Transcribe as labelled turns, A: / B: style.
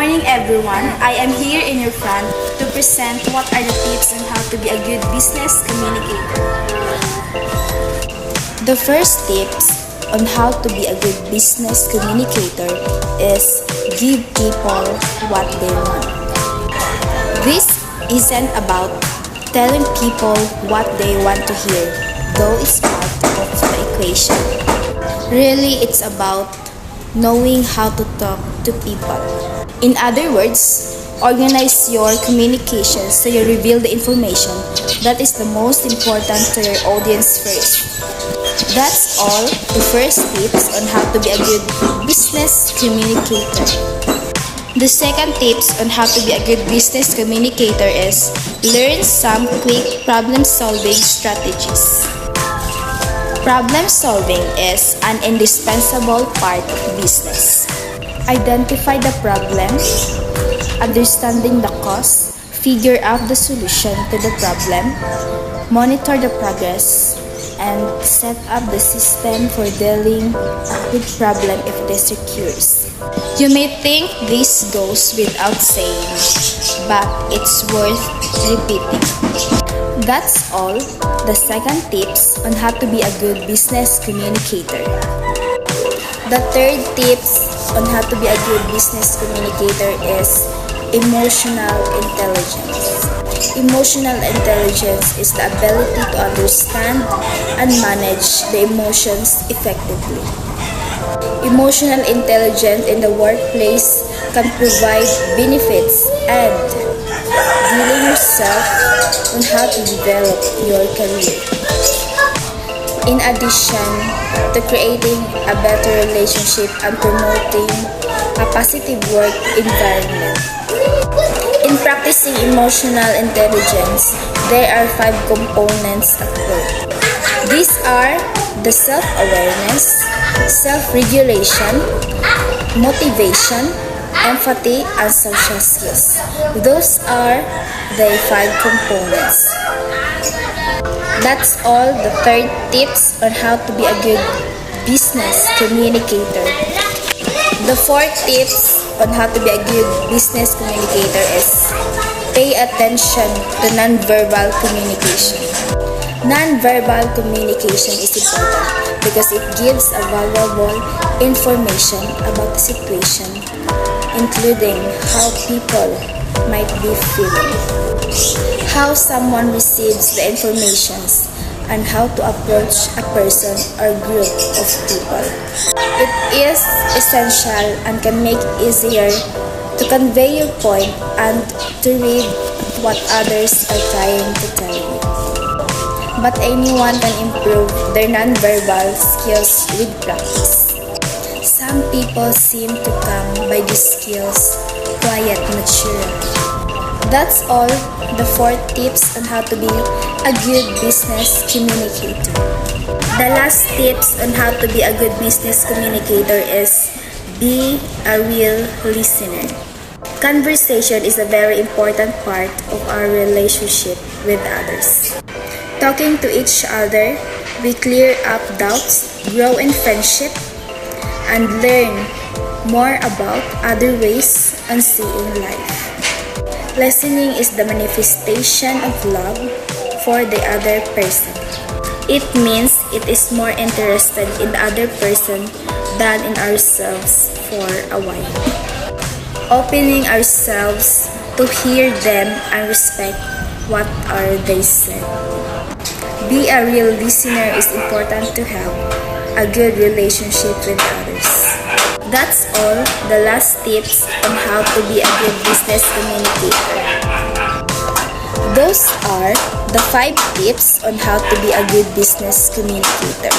A: morning everyone. I am here in your front to present what are the tips on how to be a good business communicator. The first tips on how to be a good business communicator is give people what they want. This isn't about telling people what they want to hear, though it's part of the equation. Really, it's about knowing how to talk to people. In other words, organize your communications so you reveal the information that is the most important to your audience first. That's all the first tips on how to be a good business communicator. The second tips on how to be a good business communicator is learn some quick problem-solving strategies. Problem solving is an indispensable part of business. Identify the problem, understanding the cause, figure out the solution to the problem, monitor the progress, and set up the system for dealing with problem if this occurs. You may think this goes without saying, but it's worth repeating. That's all the second tips on how to be a good business communicator. The third tips on how to be a good business communicator is emotional intelligence. Emotional intelligence is the ability to understand and manage the emotions effectively. Emotional intelligence in the workplace can provide benefits and dealing yourself on how to develop your career. In addition to creating a better relationship and promoting a positive work environment. In practicing emotional intelligence, there are 5 components at work. These are the self-awareness, self-regulation, motivation, empathy, and social skills. Those are the 5 components. That's all the third tips on how to be a good business communicator. The fourth tips on how to be a good business communicator is pay attention to non-verbal communication. Non-verbal communication is important because it gives a valuable information about the situation, including how people might be feeling, how someone receives the information, and how to approach a person or group of people. It is essential and can make it easier to convey your point and to read what others are trying to tell you. But anyone can improve their nonverbal skills with practice. Some people seem to come by these skills quiet naturally. That's all the 4 tips on how to be a good business communicator. The last tips on how to be a good business communicator is be a real listener. Conversation is a very important part of our relationship with others. Talking to each other, we clear up doubts, grow in friendship, and learn more about other ways of seeing life. Listening is the manifestation of love for the other person. It means it is more interested in the other person than in ourselves for a while. Opening ourselves to hear them and respect what are they said. Be a real listener is important to have a good relationship with others. That's all the last tips on how to be a good business communicator. Those are the 5 tips on how to be a good business communicator.